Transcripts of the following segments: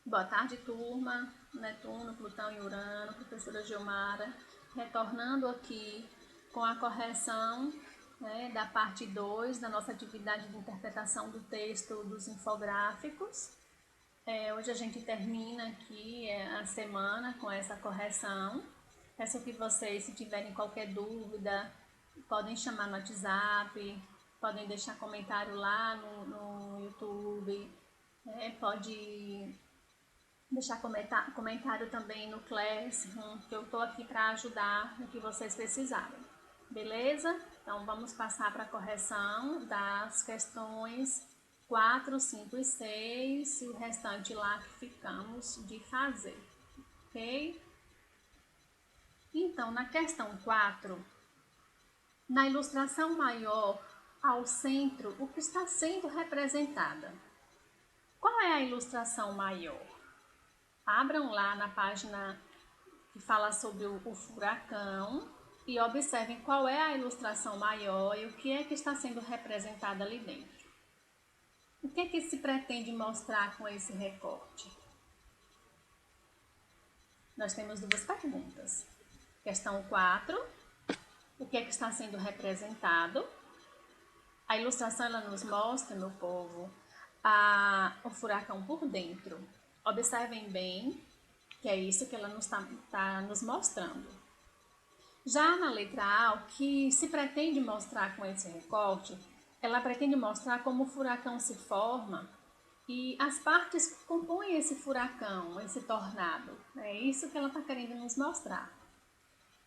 Boa tarde, turma. Netuno, Plutão e Urano, professora Gilmara, retornando aqui com a correção, da parte 2 da nossa atividade de interpretação do texto dos infográficos. Hoje a gente termina aqui a semana com essa correção. Peço que vocês, se tiverem qualquer dúvida, podem chamar no WhatsApp, podem deixar comentário lá no YouTube, pode deixar comentário também no Classroom, que eu estou aqui para ajudar no que vocês precisarem. Beleza? Então vamos passar para a correção das questões 4, 5 e 6 e o restante lá que ficamos de fazer, ok? Então, na questão 4, na ilustração maior, ao centro, o que está sendo representada? Qual é a ilustração maior? Abram lá na página que fala sobre o furacão e observem qual é a ilustração maior e o que é que está sendo representado ali dentro. O que é que se pretende mostrar com esse recorte? Nós temos duas perguntas. Questão 4, o que é que está sendo representado? A ilustração ela nos mostra, meu povo, o furacão por dentro. Observem bem que é isso que ela está nos mostrando. Já na letra A, o que se pretende mostrar com esse recorte, ela pretende mostrar como o furacão se forma e as partes que compõem esse furacão, esse tornado. É isso que ela está querendo nos mostrar.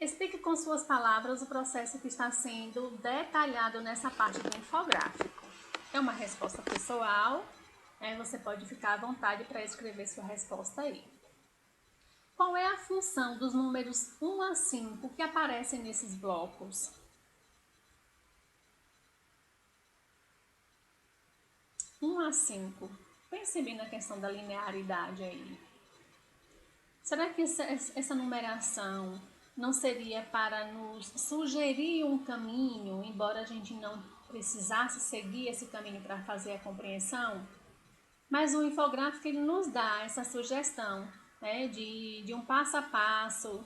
Explique com suas palavras o processo que está sendo detalhado nessa parte do infográfico. É uma resposta pessoal, você pode ficar à vontade para escrever sua resposta aí. Qual é a função dos números 1 a 5 que aparecem nesses blocos? Um a 5. Pense bem na questão da linearidade aí. Será que essa numeração não seria para nos sugerir um caminho, embora a gente não precisasse seguir esse caminho para fazer a compreensão? Mas o infográfico ele nos dá essa sugestão, de um passo a passo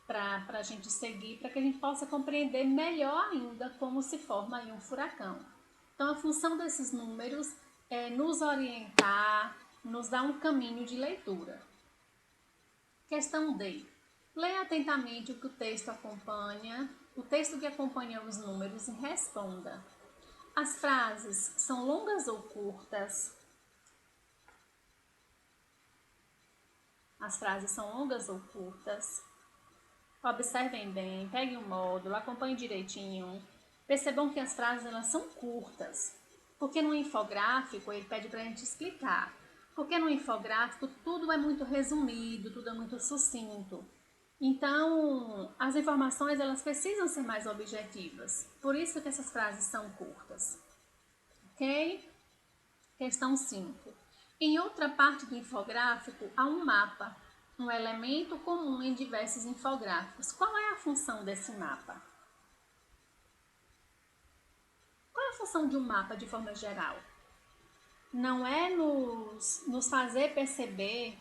para a gente seguir, para que a gente possa compreender melhor ainda como se forma aí um furacão. Então, a função desses números é nos orientar, nos dar um caminho de leitura. Questão D. Leia atentamente o que o texto acompanha, o texto que acompanha os números e responda. As frases são longas ou curtas? As frases são longas ou curtas? Observem bem, peguem o módulo, acompanhem direitinho. Percebam que as frases elas são curtas, porque no infográfico ele pede para a gente explicar. Porque no infográfico tudo é muito resumido, tudo é muito sucinto. Então, as informações elas precisam ser mais objetivas. Por isso que essas frases são curtas. Ok? Questão 5. Em outra parte do infográfico há um mapa, um elemento comum em diversos infográficos. Qual é a função desse mapa? Qual é a função de um mapa de forma geral? Não é nos fazer perceber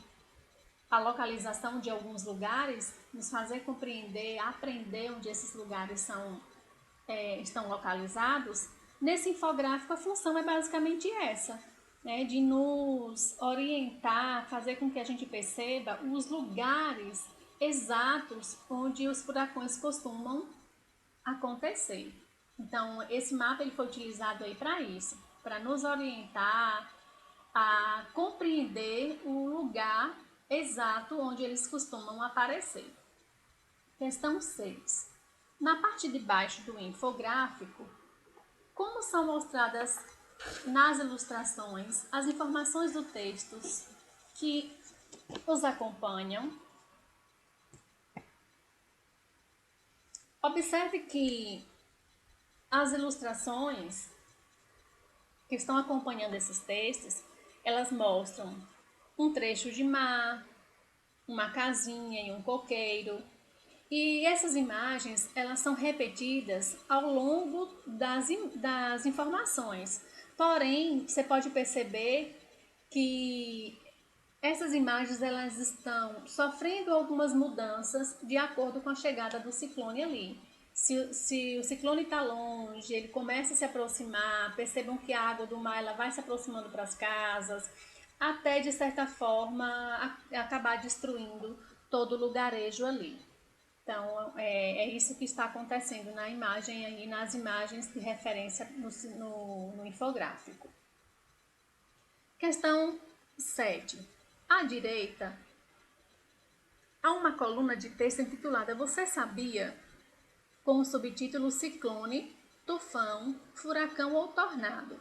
a localização de alguns lugares, nos fazer compreender, aprender onde esses lugares estão localizados? Nesse infográfico a função é basicamente essa, de nos orientar, fazer com que a gente perceba os lugares exatos onde os furacões costumam acontecer. Então, esse mapa ele foi utilizado aí para isso, para nos orientar a compreender o lugar exato onde eles costumam aparecer. Questão 6. Na parte de baixo do infográfico, como são mostradas nas ilustrações as informações do texto que os acompanham? Observe que as ilustrações que estão acompanhando esses textos, elas mostram um trecho de mar, uma casinha e um coqueiro. E essas imagens, elas são repetidas ao longo das informações. Porém, você pode perceber que essas imagens elas estão sofrendo algumas mudanças de acordo com a chegada do ciclone ali. Se o ciclone está longe, ele começa a se aproximar, percebam que a água do mar ela vai se aproximando para as casas, até de certa forma acabar destruindo todo o lugarejo ali. Então, é isso que está acontecendo na imagem aí, nas imagens de referência no infográfico. Questão 7. À direita, há uma coluna de texto intitulada Você sabia? Com o subtítulo Ciclone, Tufão, Furacão ou Tornado.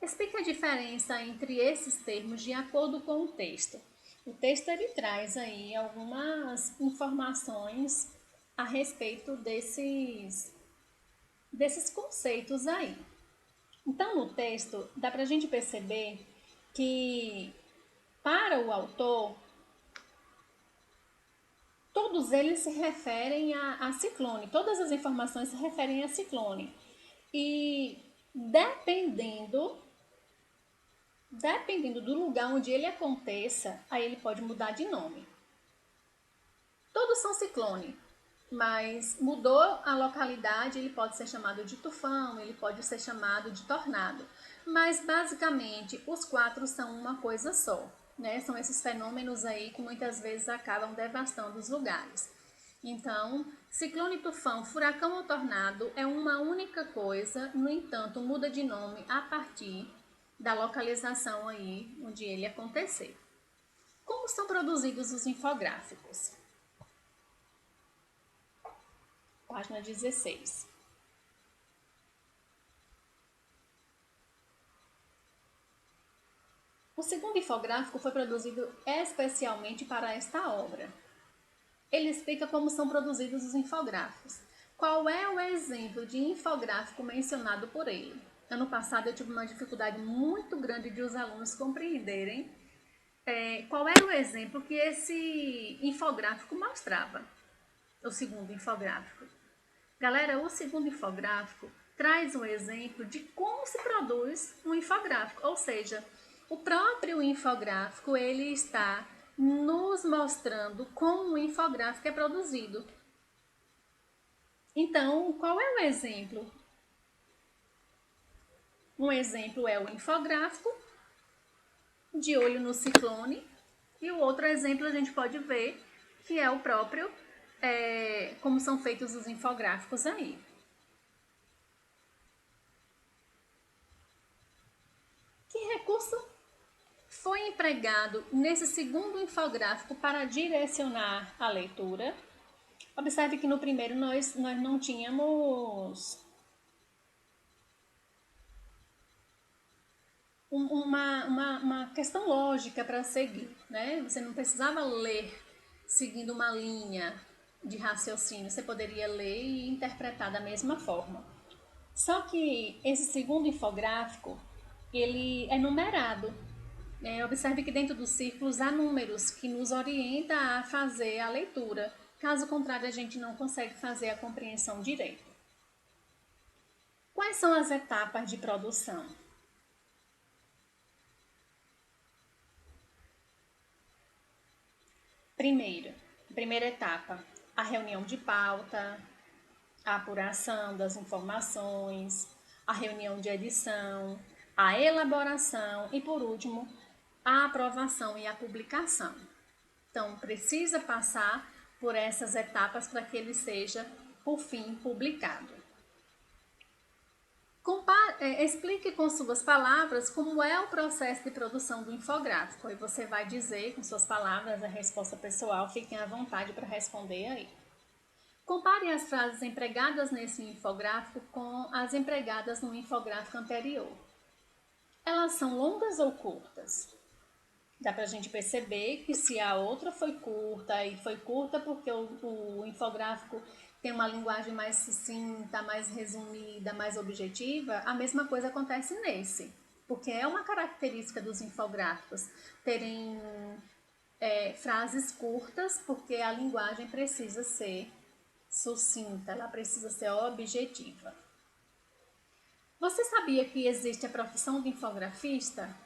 Explique a diferença entre esses termos de acordo com o texto. O texto ele traz aí algumas informações a respeito desses conceitos aí. Então, no texto, dá para a gente perceber que, para o autor, todos eles se referem a ciclone, todas as informações se referem a ciclone. E dependendo do lugar onde ele aconteça, aí ele pode mudar de nome. Todos são ciclone, mas mudou a localidade, ele pode ser chamado de tufão, ele pode ser chamado de tornado. Mas basicamente os 4 são uma coisa só, né? São esses fenômenos aí que muitas vezes acabam devastando os lugares. Então, ciclone, tufão, furacão ou tornado é uma única coisa, no entanto, muda de nome a partir da localização aí onde ele acontecer. Como são produzidos os infográficos? Página 16. O segundo infográfico foi produzido especialmente para esta obra. Ele explica como são produzidos os infográficos. Qual é o exemplo de infográfico mencionado por ele? Ano passado eu tive uma dificuldade muito grande de os alunos compreenderem qual era o exemplo que esse infográfico mostrava. O segundo infográfico. Galera, o segundo infográfico traz um exemplo de como se produz um infográfico, ou seja, o próprio infográfico ele está nos mostrando como um infográfico é produzido. Então, qual é o exemplo? Um exemplo é o infográfico, de olho no ciclone, e o outro exemplo a gente pode ver que é o próprio, como são feitos os infográficos aí. Que recurso foi empregado nesse segundo infográfico para direcionar a leitura? Observe que no primeiro nós não tínhamos uma questão lógica para seguir, né? Você não precisava ler seguindo uma linha de raciocínio, você poderia ler e interpretar da mesma forma. Só que esse segundo infográfico, ele é numerado. Observe que dentro dos círculos há números que nos orientam a fazer a leitura. Caso contrário, a gente não consegue fazer a compreensão direita. Quais são as etapas de produção? Primeira etapa, a reunião de pauta, a apuração das informações, a reunião de edição, a elaboração e, por último, a aprovação e a publicação. Então, precisa passar por essas etapas para que ele seja, por fim, publicado. Explique com suas palavras como é o processo de produção do infográfico. E você vai dizer com suas palavras a resposta pessoal, fiquem à vontade para responder aí. Compare as frases empregadas nesse infográfico com as empregadas no infográfico anterior. Elas são longas ou curtas? Dá para a gente perceber que se a outra foi curta, e foi curta porque o infográfico tem uma linguagem mais sucinta, mais resumida, mais objetiva, a mesma coisa acontece nesse. Porque é uma característica dos infográficos terem frases curtas, porque a linguagem precisa ser sucinta, ela precisa ser objetiva. Você sabia que existe a profissão de infografista?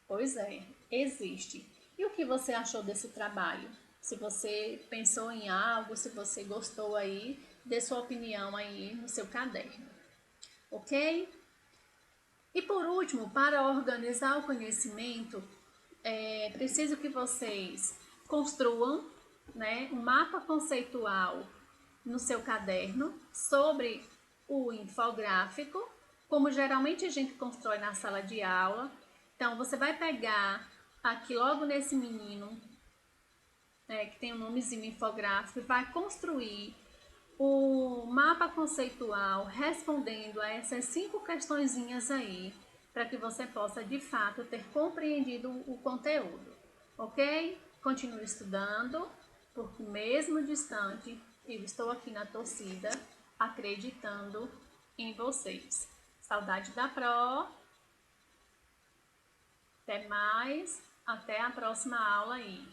Pois é, existe. E o que você achou desse trabalho? Se você pensou em algo, se você gostou aí, dê sua opinião aí no seu caderno, ok? E por último, para organizar o conhecimento, é preciso que vocês construam, né, um mapa conceitual no seu caderno sobre o infográfico, como geralmente a gente constrói na sala de aula. Então, você vai pegar aqui logo nesse menino, que tem o nomezinho infográfico, e vai construir o mapa conceitual respondendo a essas 5 questõezinhas aí, para que você possa de fato ter compreendido o conteúdo, ok? Continue estudando, porque mesmo distante, eu estou aqui na torcida, acreditando em vocês. Saudade da Pro, até mais, até a próxima aula aí.